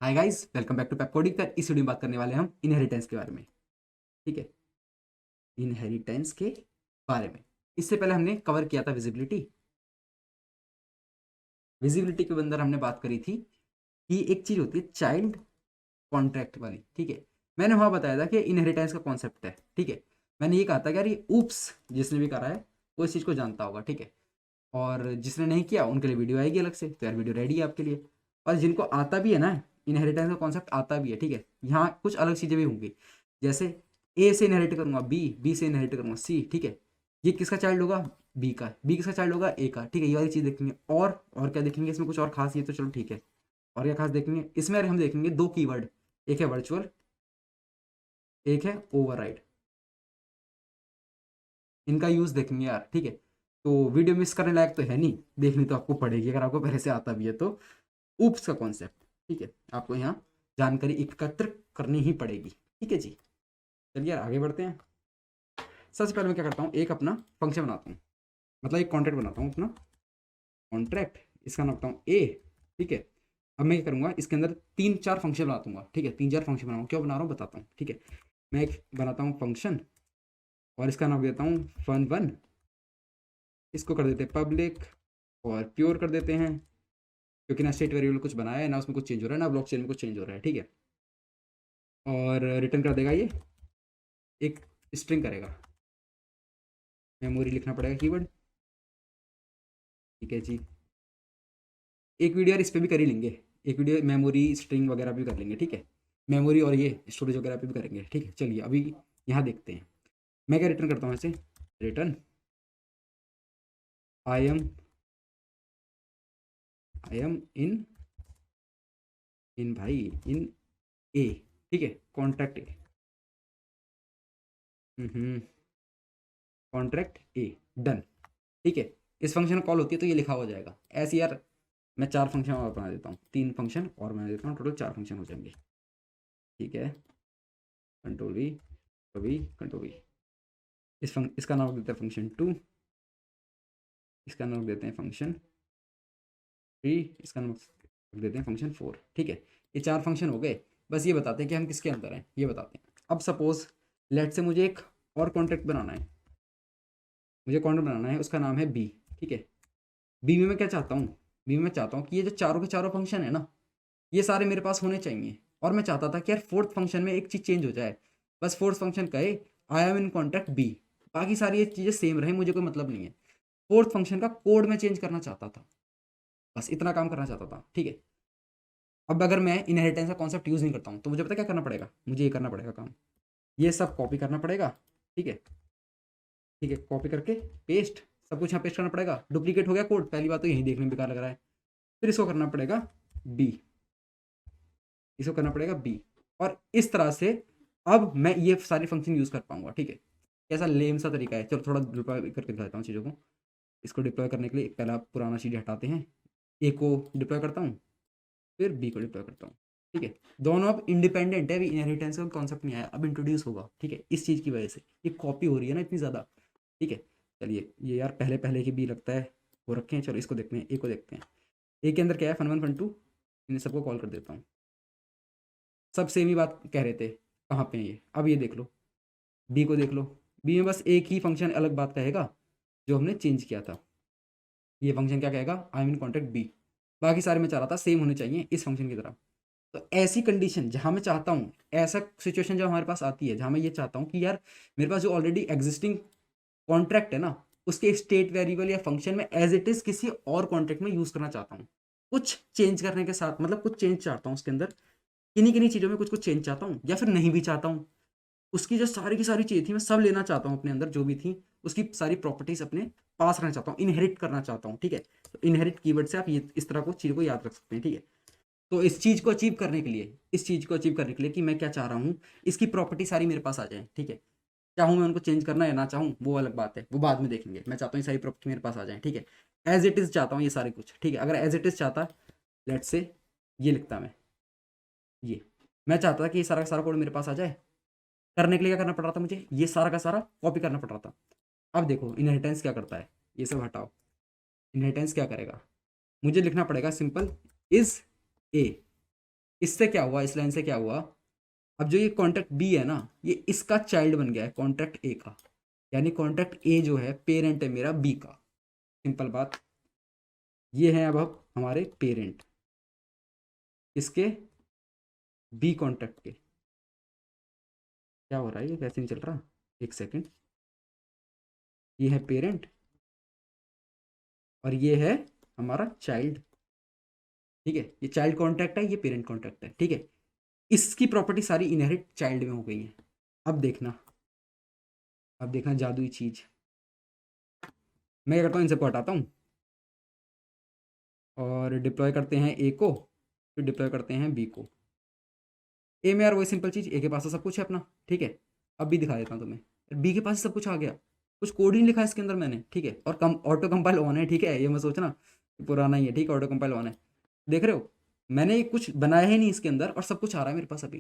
Hi guys, welcome back to Pepcoding. पर इस video में बात करने वाले हैं हम इनहेरिटेंस के बारे में। ठीक है, इनहेरिटेंस के बारे में। इससे पहले हमने कवर किया था विजिबिलिटी। विजिबिलिटी के अंदर हमने बात करी थी कि एक चीज होती है चाइल्ड कॉन्ट्रैक्ट वाली। ठीक है, मैंने वहां बताया था कि इनहेरिटेंस का कॉन्सेप्ट है। ठीक है, मैंने ये कहा था कि यार ये ऊप्स जिसने भी करा है वो इस चीज को जानता होगा। ठीक है, और जिसने नहीं किया उनके लिए वीडियो आएगी अलग से, तो यार वीडियो रेडी है आपके लिए। और जिनको आता भी है ना, इनहेरिटेंस का कॉन्सेप्ट आता भी है। ठीक है, यहाँ कुछ अलग चीज़ें भी होंगी, जैसे ए से इनहेरिट करूंगा बी से इनहेरिट करूंगा सी। ठीक है, ये किसका चाइल्ड होगा? बी किसका चाइल्ड होगा? ए का। ठीक है, ये वाली चीज़ देखेंगे। और क्या देखेंगे इसमें? कुछ और खास, ये तो चलो ठीक है। और क्या खास देखेंगे इसमें? यार हम देखेंगे दो कीवर्ड, एक है वर्चुअल, एक है ओवरराइड। इनका यूज देखेंगे यार। ठीक है, तो वीडियो मिस करने लायक तो है नहीं, देखनी तो आपको पड़ेगी अगर आपको पहले से आता भी है तो। ऊप्स का कॉन्सेप्ट, ठीक है, आपको यहाँ जानकारी एकत्र करनी ही पड़ेगी। ठीक है जी, चलिए यार आगे बढ़ते हैं। सबसे पहले मैं क्या करता हूँ, एक अपना फंक्शन बनाता हूँ, मतलब एक कॉन्ट्रैक्ट बनाता हूँ अपना कॉन्ट्रैक्ट। इसका नाम रखता हूँ ए। ठीक है, अब मैं क्या करूँगा, इसके अंदर तीन चार फंक्शन बना दूंगा। ठीक है, तीन चार फंक्शन बनाऊँ, क्यों बना रहा हूँ बताता हूँ। ठीक है, मैं एक बनाता हूँ फंक्शन और इसका नाम देता हूँ fun1। इसको कर देते हैं पब्लिक और प्योर कर देते हैं, क्योंकि ना स्टेट वेरिएबल कुछ बनाया है, ना उसमें कुछ चेंज हो रहा है, ना ब्लॉकचेन में कुछ चेंज हो रहा है। ठीक है, और रिटर्न कर देगा ये एक स्ट्रिंग करेगा। मेमोरी लिखना पड़ेगा कीवर्ड। ठीक है जी, एक वीडियो यार इस पर भी कर ही लेंगे, एक वीडियो मेमोरी स्ट्रिंग वगैरह भी कर लेंगे। ठीक है, मेमोरी और ये स्टोरेज वगैरह पे भी करेंगे। ठीक है, चलिए अभी यहाँ देखते हैं मैं क्या रिटर्न करता हूँ ऐसे। रिटर्न आई एम इन भाई इन ए। ठीक है, कॉन्ट्रैक्ट ए। कॉन्ट्रैक्ट ए डन। ठीक है, इस फंक्शन कॉल होती है तो ये लिखा हो जाएगा ऐसे यार। मैं चार फंक्शन और बना देता हूँ, तीन फंक्शन और बना देता हूँ, टोटल चार फंक्शन हो जाएंगे। ठीक है, कंट्रोल वी, कंट्रोल वी। इसका नाम देते हैं फंक्शन 2, इसका नाम देते हैं फंक्शन 3, इसका नाम देते हैं फंक्शन 4। ठीक है, ये चार फंक्शन हो गए। बस ये बताते हैं कि हम किसके अंदर हैं, ये बताते हैं। अब सपोज लेट से मुझे एक और कॉन्ट्रैक्ट बनाना है, मुझे कॉन्ट्रैक्ट बनाना है, उसका नाम है बी। ठीक है, बी में मैं क्या चाहता हूँ, बी में मैं चाहता हूँ कि ये जो चारों के चारों फंक्शन है ना, ये सारे मेरे पास होने चाहिए। और मैं चाहता था कि यार फोर्थ फंक्शन में एक चीज़ चेंज हो जाए, बस फोर्थ फंक्शन कहे I am in contact B, बाकी सारी ये चीज़ें सेम रहे, मुझे कोई मतलब नहीं है। फोर्थ फंक्शन का कोड में चेंज करना चाहता था, बस इतना काम करना चाहता था। ठीक है, अब अगर मैं इनहेरिटेंस का कॉन्सेप्ट यूज़ नहीं करता हूँ तो मुझे पता क्या करना पड़ेगा, मुझे ये करना पड़ेगा काम, ये सब कॉपी करना पड़ेगा। ठीक है, ठीक है, कॉपी करके पेस्ट, सब कुछ यहाँ पेस्ट करना पड़ेगा। डुप्लीकेट हो गया कोड, पहली बात तो यही देखने में बेकार लग रहा है। फिर इसको करना पड़ेगा बी, इसको करना पड़ेगा बी, और इस तरह से अब मैं ये सारे फंक्शन यूज़ कर पाऊंगा। ठीक है, कैसा लेम सा तरीका है, चलो थोड़ा डिप्लॉय करके दिखाता हूँ चीज़ों को। इसको डिप्लॉय करने के लिए पहला पुराना चीज़ हटाते हैं, ए को डिप्लॉय करता हूँ, फिर बी को डिप्लॉय करता हूँ। ठीक है, दोनों अब इंडिपेंडेंट है, अभी इनहेरिटेंस का कॉन्सेप्ट नहीं आया, अब इंट्रोड्यूस होगा। ठीक है, इस चीज़ की वजह से ये कॉपी हो रही है ना इतनी ज़्यादा। ठीक है, चलिए ये यार पहले पहले की बी लगता है वो रखे हैं। चलो इसको देखते हैं, ए को देखते हैं। ए के अंदर क्या है, fun1 fun2, इन्हें सबको कॉल कर देता हूँ। सब सेम ही बात कह रहे थे, कहाँ पे हैं ये, अब ये देख लो, बी को देख लो। बी में बस एक ही फंक्शन अलग बात कहेगा जो हमने चेंज किया था। ये फंक्शन क्या कहेगा, आई मीन कॉन्टेक्ट बी, बाकी सारे में चाह रहा था सेम होने चाहिए इस फंक्शन की तरह। तो ऐसी कंडीशन जहाँ मैं चाहता हूँ, ऐसा सिचुएशन जब हमारे पास आती है जहाँ मैं ये चाहता हूँ कि यार मेरे पास जो ऑलरेडी एग्जिस्टिंग कॉन्ट्रैक्ट है ना, उसके स्टेट वेरिएबल या फंक्शन में एज इट इज किसी और कॉन्ट्रैक्ट में यूज करना चाहता हूँ, कुछ चेंज करने के साथ, मतलब कुछ चेंज चाहता हूँ उसके अंदर, किन्हीं किन्हीं चीज़ों में कुछ कुछ चेंज चाहता हूँ, या फिर नहीं भी चाहता हूँ। उसकी जो सारी की सारी चीज़ें थी मैं सब लेना चाहता हूँ अपने अंदर, जो भी थी उसकी सारी प्रॉपर्टीज अपने पास रखना चाहता हूँ, इनहेरिट करना चाहता हूँ। ठीक है, तो इनहेरिट कीवर्ड से आप ये इस तरह को चीज़ को याद रख सकते हैं। ठीक है, तो इस चीज़ को अचीव करने के लिए, इस चीज़ को अचीव करने के लिए कि मैं क्या चाह रहा हूँ, इसकी प्रॉपर्टी सारी मेरे पास आ जाए। ठीक है, चाहूँ मैं उनको चेंज करना या ना चाहूँ वो अलग बात है, वो बाद में देखेंगे। मैं चाहता हूँ ये सारी प्रॉपर्टी मेरे पास आ जाए। ठीक है, एज इट इज़ चाहता हूँ ये सारे कुछ। ठीक है, अगर एज इट इज़ चाहता, लेट से ये लिखता मैं, ये मैं चाहता था कि ये सारा का सारा कोड मेरे पास आ जाए। करने के लिए क्या करना पड़ रहा था, मुझे ये सारा का सारा कॉपी करना पड़ रहा था। अब देखो इनहेरिटेंस क्या करता है, ये सब हटाओ। इनहेरिटेंस क्या करेगा, मुझे लिखना पड़ेगा सिंपल इज ए, इससे क्या हुआ, इस लाइन से क्या हुआ, अब जो ये कॉन्ट्रैक्ट बी है ना, ये इसका चाइल्ड बन गया है कॉन्ट्रैक्ट ए का, यानी कॉन्ट्रैक्ट ए जो है पेरेंट है मेरा बी का। सिंपल बात, ये है अब हमारे पेरेंट इसके, बी कॉन्ट्रैक्ट के। क्या हो रहा है, ये वैसे नहीं चल रहा, एक सेकेंड। ये है पेरेंट और ये है हमारा चाइल्ड, ठीक है। ये चाइल्ड कॉन्ट्रैक्ट है, ये पेरेंट कॉन्ट्रैक्ट है, ठीक है। इसकी प्रॉपर्टी सारी इनहेरिट चाइल्ड में हो गई है। अब देखना, अब देखना जादुई चीज, मैं क्या करता हूँ, इनसे को हटाता हूँ और डिप्लॉय करते हैं ए को, फिर डिप्लॉय करते हैं बी को। ए में यार वही सिंपल चीज, ए के पास तो सब कुछ है अपना, ठीक है। अब भी दिखा देता हूँ तुम्हें, बी के पास सब कुछ आ गया, कुछ कोड ही नहीं लिखा है इसके अंदर मैंने, ठीक है। और कम ऑटो कंपाइल ऑन है, ठीक है, ये मत सोचना पुराना ही है, ठीक है, ऑटो कंपाइल ऑन है। देख रहे हो, मैंने कुछ बनाया ही नहीं इसके अंदर और सब कुछ आ रहा है मेरे पास अभी,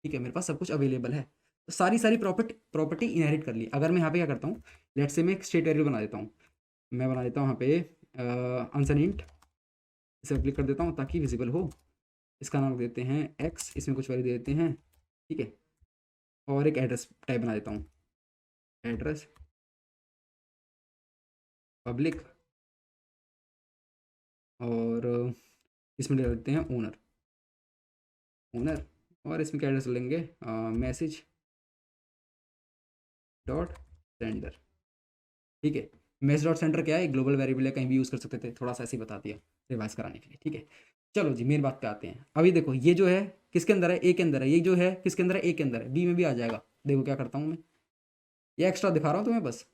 ठीक है, मेरे पास सब कुछ अवेलेबल है। तो सारी सारी प्रॉपर्टी इनहेरिट कर ली। अगर मैं यहाँ पे क्या करता हूँ, लेट्स से मैं एक स्टेट वेरिएबल बना देता हूँ, मैं बना देता हूँ यहाँ पे अनसन इंट, इसे क्लिक कर देता हूँ ताकि विजिबल हो। इसका नाम देते हैं एक्स, इसमें कुछ वैल्यू दे देते हैं, ठीक है। और एक एड्रेस टाइप बना देता हूँ, एड्रेस पब्लिक, और इसमें ले देते हैं ओनर, ओनर। और इसमें क्या एड्रेस लेंगे, मैसेज डॉट सेंडर, ठीक है। मैसेज डॉट सेंडर क्या है, ग्लोबल वेरिएबल है, कहीं भी यूज़ कर सकते थे, थोड़ा सा ऐसे ही बता दिया रिवाइज कराने के लिए, ठीक है। चलो जी मेन बात पे आते हैं। अभी देखो ये जो है किसके अंदर है, ए के अंदर है, ये जो है किसके अंदर है, ए के अंदर है, बी में भी आ जाएगा। देखो क्या करता हूँ मैं, ये एक्स्ट्रा दिखा रहा हूँ तुम्हें बस,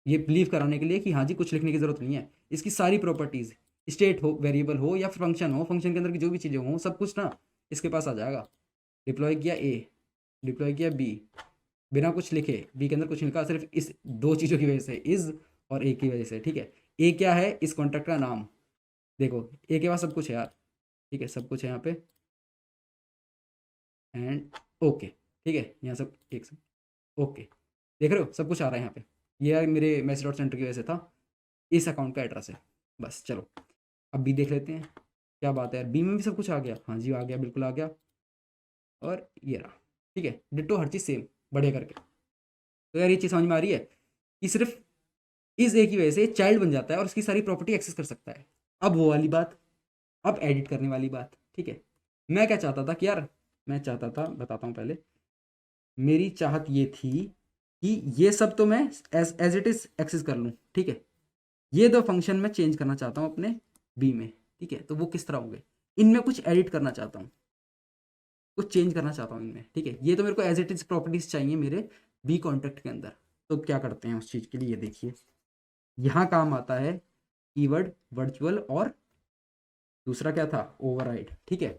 ये बिलीव कराने के लिए कि हाँ जी कुछ लिखने की जरूरत नहीं है। इसकी सारी प्रॉपर्टीज, स्टेट हो, वेरिएबल हो या फिर फंक्शन हो, फंक्शन के अंदर की जो भी चीज़ें हो सब कुछ ना इसके पास आ जाएगा। डिप्लॉय किया ए, डिप्लॉय किया बी, बिना कुछ लिखे, बी के अंदर कुछ नहीं लिखा, सिर्फ इस दो चीज़ों की वजह से, इज और ए की वजह से, ठीक है। ए क्या है, इस कॉन्ट्रैक्ट का नाम, देखो ए के पास सब कुछ है यार, ठीक है, सब कुछ है यहाँ पे, एंड ओके, ठीक है, यहाँ सब एक सब ओके, देख रहे हो सब कुछ आ रहा है यहाँ पे। ये यार मेरे मैसेज डॉट सेंटर की वजह से था, इस अकाउंट का एड्रेस है। बस चलो अब बी देख लेते हैं, क्या बात है यार, बी में भी सब कुछ आ गया, हाँ जी आ गया, बिल्कुल आ गया। और ये रहा, ठीक है, डिट्टो हर चीज़ सेम, बढ़िया करके। तो यार ये चीज़ समझ में आ रही है कि सिर्फ इस ए की वजह से चाइल्ड बन जाता है और उसकी सारी प्रॉपर्टी एक्सेस कर सकता है। अब वो वाली बात, अब एडिट करने वाली बात, ठीक है। मैं क्या चाहता था कि यार, मैं चाहता था, बताता हूँ पहले, मेरी चाहत ये थी कि ये सब तो मैं एज इट इज एक्सेस कर लूँ, ठीक है। ये दो फंक्शन मैं चेंज करना चाहता हूँ अपने बी में, ठीक है। तो वो किस तरह होंगे, इनमें कुछ एडिट करना चाहता हूँ, कुछ चेंज करना चाहता हूँ इनमें, ठीक है। ये तो मेरे को एज इट इज प्रॉपर्टीज चाहिए मेरे बी कॉन्ट्रैक्ट के अंदर। तो क्या करते हैं उस चीज़ के लिए, ये देखिए यहाँ काम आता है कीवर्ड वर्चुअल, और दूसरा क्या था, ओवरराइड, ठीक है।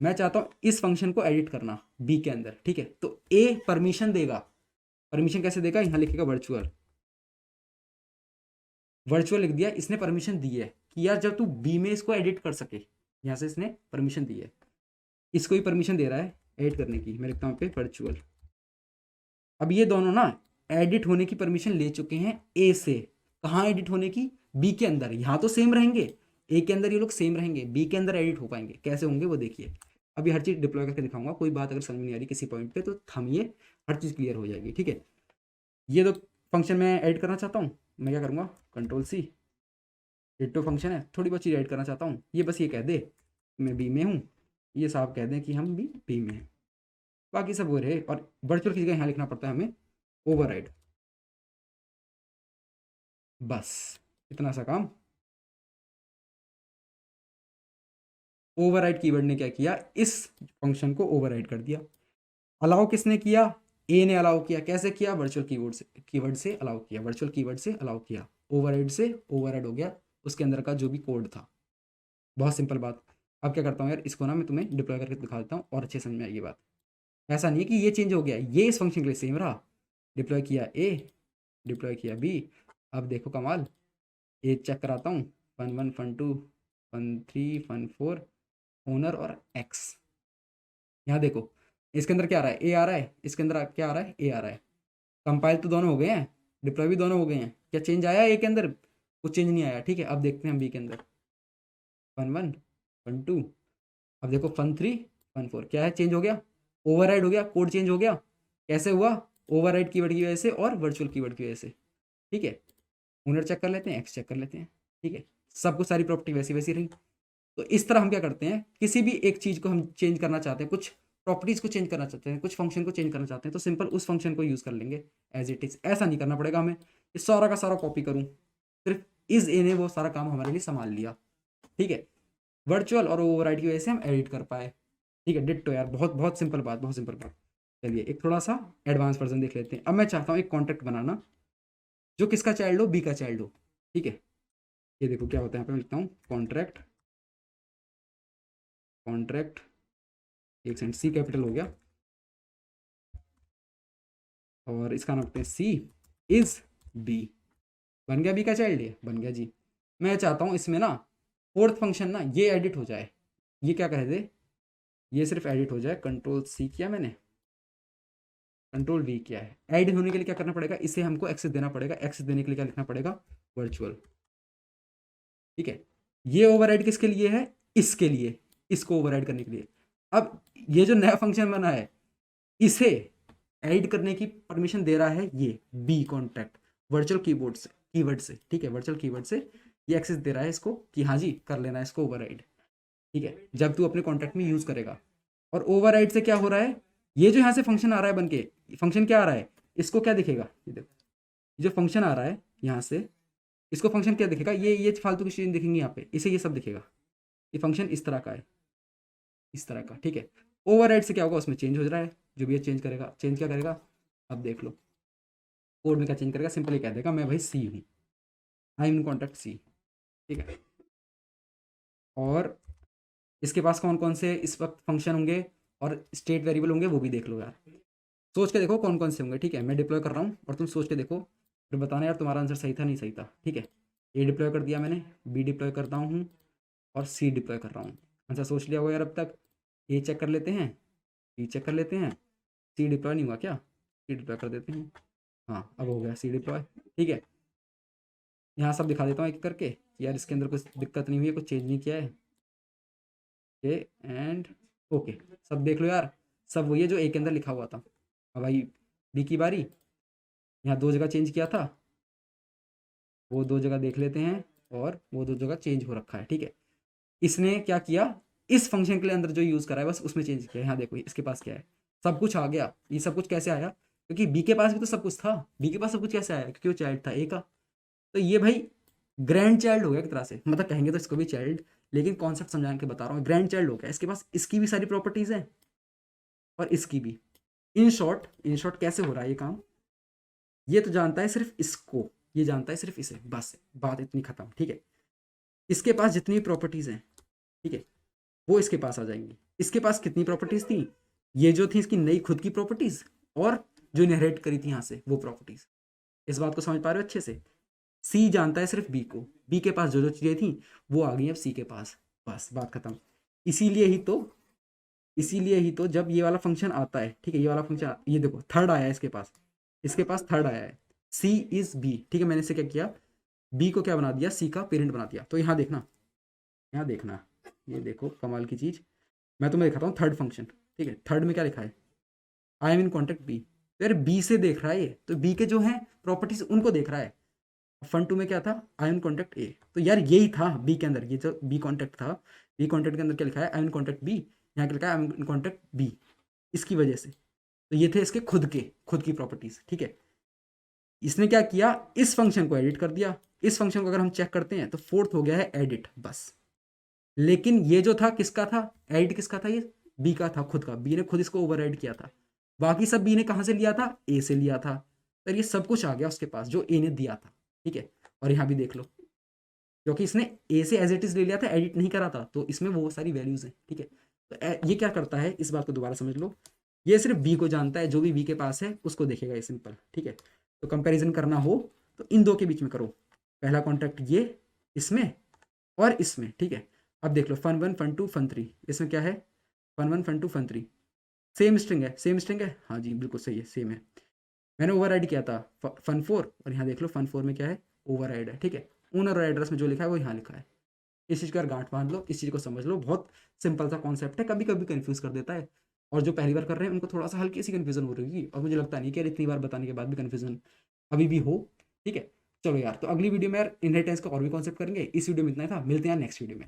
मैं चाहता हूँ इस फंक्शन को एडिट करना बी के अंदर, ठीक है। तो ए परमिशन देगा, परमिशन कैसे देगा, यहाँ लिखेगा वर्चुअल, वर्चुअल लिख दिया, इसने परमिशन दी है कि यार जब तू बी में इसको एडिट कर सके, यहाँ से इसने परमिशन दी है, इसको ही परमिशन दे रहा है एडिट करने की। मैं लिखता हूँ पे वर्चुअल। अब ये दोनों ना एडिट होने की परमिशन ले चुके हैं ए से, कहाँ एडिट होने की, बी के अंदर। यहाँ तो सेम रहेंगे, ए के अंदर ये लोग सेम रहेंगे, बी के अंदर एडिट हो पाएंगे, कैसे होंगे वो देखिए। अभी हर चीज़ डिप्लॉय करके दिखाऊंगा, कोई बात अगर समझ में नहीं आ रही किसी पॉइंट पे तो थमिए, हर चीज़ क्लियर हो जाएगी, ठीक है। ये दो फंक्शन मैं ऐड करना चाहता हूँ, मैं क्या करूँगा, कंट्रोल सी, डिट्टो फंक्शन है, थोड़ी बहुत चीज़ ऐड करना चाहता हूँ, ये बस ये कह दे मैं बी में हूँ, ये साहब कह दें कि हम भी बी में हैं, बाकी सब वो रहे। और वर्चुअल की जगह यहाँ लिखना पड़ता है हमें ओवरराइड, बस इतना सा काम। ओवरराइड कीवर्ड ने क्या किया, इस फंक्शन को ओवरराइड कर दिया। अलाउ किसने किया, ए ने अलाउ किया, कैसे किया, वर्चुअल कीवर्ड से, कीवर्ड से अलाउ किया, वर्चुअल कीवर्ड से अलाउ किया, ओवरराइड से ओवरराइड हो गया उसके अंदर का जो भी कोड था। बहुत सिंपल बात। अब क्या करता हूँ यार, इसको ना मैं तुम्हें डिप्लॉय करके दिखा देता हूँ और अच्छे समझ में आएगी बात। ऐसा नहीं है कि ये चेंज हो गया, ये इस फंक्शन के लिए सेम रहा। डिप्लॉय किया ए, डिप्लॉय किया बी, अब देखो कमाल, ए चेक कराता हूँ, fun one fun two fun three fun four, owner और एक्स। यहाँ देखो इसके अंदर क्या आ रहा है, ए आ रहा है, इसके अंदर क्या आ रहा है, ए आ रहा है। कंपाइल तो दोनों हो गए हैं, डिप्लॉय भी दोनों हो गए हैं, क्या चेंज आया ए के अंदर, कुछ चेंज नहीं आया, ठीक है। अब देखते हैं बी के अंदर, फन वन फन टू अब देखो fun3 fun4 क्या है, चेंज हो गया, ओवरराइड हो गया, कोड चेंज हो गया। कैसे हुआ? ओवरराइड कीवर्ड की वजह से और वर्चुअल कीवर्ड की वजह से। ठीक है, ओनर चेक कर लेते हैं, एक्स चेक कर लेते हैं। ठीक है, सब कुछ सारी प्रॉपर्टी वैसी वैसी रही। तो इस तरह हम क्या करते हैं, किसी भी एक चीज़ को हम चेंज करना चाहते हैं, कुछ प्रॉपर्टीज़ को चेंज करना चाहते हैं, कुछ फंक्शन को चेंज करना चाहते हैं, तो सिंपल उस फंक्शन को यूज़ कर लेंगे एज इट इज़। ऐसा नहीं करना पड़ेगा हमें ये सारा का सारा कॉपी करूँ, सिर्फ इज ए ने वो सारा काम हमारे लिए संभाल लिया। ठीक है, वर्चुअल और ओवरराइड की वजह से हम एडिट कर पाए। ठीक है, डिट्टो यार, बहुत बहुत सिंपल बात, बहुत सिंपल बात। चलिए एक थोड़ा सा एडवांस वर्जन देख लेते हैं। अब मैं चाहता हूँ एक कॉन्ट्रैक्ट बनाना जो किसका चाइल्ड हो, बी का चाइल्ड हो। ठीक है, ये देखो क्या होता है, यहाँ पे मैं लिखता हूँ कॉन्ट्रैक्ट, कॉन्ट्रैक्ट एक सेकंड, सी कैपिटल हो गया और इसका नाम रखते हैं सी इज बी। बन गया बी का चाइल्ड, ये बन गया जी। मैं चाहता हूँ इसमें ना फोर्थ फंक्शन ना ये एडिट हो जाए, ये क्या कह दे, ये सिर्फ एडिट हो जाए। कंट्रोल सी किया मैंने, कंट्रोल वी किया है। ऐड होने के लिए क्या करना पड़ेगा, इसे हमको एक्सेस देना पड़ेगा। एक्सेस देने के लिए क्या लिखना पड़ेगा, वर्चुअल। ठीक है, ये ओवरराइड किसके लिए है, इसके लिए, इसको ओवरराइड करने के लिए। अब ये जो नया फंक्शन बना है इसे ऐड करने की परमिशन दे रहा है ये बी कॉन्ट्रैक्ट वर्चुअल कीबोर्ड से, कीवर्ड से। ठीक है, वर्चुअल कीवर्ड से ये एक्सेस दे रहा है इसको कि हाँ जी कर लेना है इसको ओवरराइड। ठीक है, जब तू अपने कॉन्ट्रैक्ट में यूज करेगा। और ओवरराइड से क्या हो रहा है, ये जो यहाँ से फंक्शन आ रहा है बनके, फंक्शन क्या आ रहा है, इसको क्या दिखेगा, ये देखो जो फंक्शन आ रहा है यहाँ से, इसको फंक्शन क्या दिखेगा, ये फालतू की चीजें दिखेंगी यहाँ पे, इसे ये सब दिखेगा। ये फंक्शन इस तरह का है, इस तरह का। ठीक है, ओवरराइड से क्या होगा, उसमें चेंज हो रहा है, जो भी ये चेंज करेगा, चेंज क्या करेगा, अब देख लो कोड में क्या चेंज करेगा, सिंपली कह देगा मैं भाई सी हूँ, आई एम इन कॉन्टैक्ट सी। ठीक है, और इसके पास कौन कौन से इस वक्त फंक्शन होंगे और स्टेट वेरिएबल होंगे वो भी देख लो यार, सोच के देखो कौन कौन से होंगे। ठीक है, मैं डिप्लॉय कर रहा हूँ और तुम सोच के देखो, फिर बताना यार तुम्हारा आंसर सही था नहीं सही था। ठीक है, ए डिप्लॉय कर दिया मैंने, बी डिप्लॉय करता हूँ और सी डिप्लॉय कर रहा हूँ। आंसर सोच लिया होगा यार अब तक। ए चेक कर लेते हैं, बी चेक कर लेते हैं, सी डिप्लॉय नहीं हुआ क्या, सी डिप्लॉय कर देते हैं। हाँ अब हो गया सी डिप्लॉय। ठीक है, यहाँ सब दिखा देता हूँ एक करके कि यार इसके अंदर कुछ दिक्कत नहीं हुई है, कुछ चेंज नहीं किया है। ए एंड ओके, सब देख लो यार, सब वही है जो ए के अंदर लिखा हुआ था। अब भाई बी की बारी, यहाँ दो जगह चेंज किया था, वो दो जगह देख लेते हैं, और वो दो जगह चेंज हो रखा है। ठीक है, इसने क्या किया, इस फंक्शन के लिए अंदर जो यूज़ करा है बस उसमें चेंज किया है। यहाँ देखो इसके पास क्या है, सब कुछ आ गया। ये सब कुछ कैसे आया, क्योंकि बी के पास भी तो सब कुछ था, बी के पास सब कुछ कैसे आया, क्योंकि वो चाइल्ड था ए का। तो ये भाई ग्रैंड चाइल्ड हो गया एक तरह से, मतलब कहेंगे तो इसको भी चाइल्ड, लेकिन कॉन्सेप्ट समझा के बता रहा हूँ, ग्रैंड चाइल्ड हो गया। इसके पास इसकी भी सारी प्रॉपर्टीज़ हैं और इसकी भी। इन शॉर्ट कैसे हो रहा है ये काम, ये तो जानता है सिर्फ इसको, ये जानता है सिर्फ इसे, बस बात इतनी खत्म। ठीक है, इसके पास जितनी प्रॉपर्टीज़ हैं, ठीक है, वो इसके पास आ जाएंगी। इसके पास कितनी प्रॉपर्टीज़ थी, ये जो थी इसकी नई खुद की प्रॉपर्टीज़, और जो इनहेरिट करी थी यहाँ से वो प्रॉपर्टीज़। इस बात को समझ पा रहे हो अच्छे से। सी जानता है सिर्फ बी को, बी के पास जो जो चीज़ें थी वो आ गई अब सी के पास, बस बात खत्म। इसीलिए ही तो इसीलिए ही तो जब ये वाला फंक्शन आता है, ठीक है, ये वाला फंक्शन, ये देखो थर्ड आया है इसके पास थर्ड आया है, सी इज बी। ठीक है, मैंने इसे क्या किया, बी को क्या बना दिया, सी का पेरेंट बना दिया। तो यहाँ देखना, यहाँ देखना, ये देखो कमाल की चीज़, मैं तुम्हें दिखाता हूँ थर्ड फंक्शन। ठीक है, थर्ड में क्या लिखा है, I am in contact B. तो यार बी से देख रहा है ये, तो बी के जो है प्रॉपर्टीज उनको देख रहा है। फन टू में क्या था, आई एम कॉन्टेक्ट ए, तो यार यही था बी के अंदर, ये जो बी कॉन्टेक्ट था, बी कॉन्टेक्ट के अंदर क्या लिखा है, आई एम कॉन्टेक्ट बी, यहाँ क्या लिखा है, आई एम कॉन्टेक्ट बी। इसकी वजह से तो ये थे इसके खुद की प्रॉपर्टीज। ठीक है, इसने क्या किया, इस फंक्शन को एडिट कर दिया। इस फंक्शन को अगर हम चेक करते हैं तो फोर्थ हो गया है एडिट, बस। लेकिन ये जो था किसका था, एडिट किसका था, ये बी का था खुद का, बी ने खुद इसको ओवर किया था। बाकी सब बी ने कहाँ से लिया था, ए से लिया था। तो ये सब कुछ आ गया उसके पास जो ए ने दिया था। ठीक है, और यहाँ भी देख लो, क्योंकि इसने ए से एज इट इज ले लिया था, एडिट नहीं करा था, तो इसमें वो सारी वैल्यूज हैं। ठीक है, तो ये क्या करता है, इस बात को दोबारा समझ लो, ये सिर्फ बी को जानता है, जो भी बी के पास है उसको देखेगा ये, सिंपल। ठीक है, तो कंपैरिजन करना हो तो इन दो के बीच में करो, पहला कॉन्ट्रैक्ट ये इसमें और इसमें। ठीक है, अब देख लो फन 1 फन 2 फन 3, इसमें क्या है, fun 1 fun 2 fun 3, same string है, सेम स्ट्रिंग है, हाँ जी बिल्कुल सही है, सेम है। मैंने ओवर किया था फन 4, और यहाँ देख लो फन 4 में क्या है, ओवर है। ठीक है, ओनर और एड्रेस में जो लिखा है वो यहाँ लिखा है। इस चीज़ को यार गांठ बांध लो, इस चीज़ को समझ लो, बहुत सिंपल सा कॉन्सेप्ट है, कभी कभी कन्फ्यूज़ कर देता है, और जो पहली बार कर रहे हैं उनको थोड़ा सा हल्की सी कन्फ्यूजन हो रही होगी, और मुझे लगता नहीं कि यार इतनी बार बताने के बाद भी कन्फ्यूजन अभी भी हो। ठीक है, चलो यार, तो अगली वीडियो में यार इनहेरिटेंस का और भी कॉन्सेप्ट करेंगे। इस वीडियो में इतना ही था, मिलते हैं नेक्स्ट वीडियो में।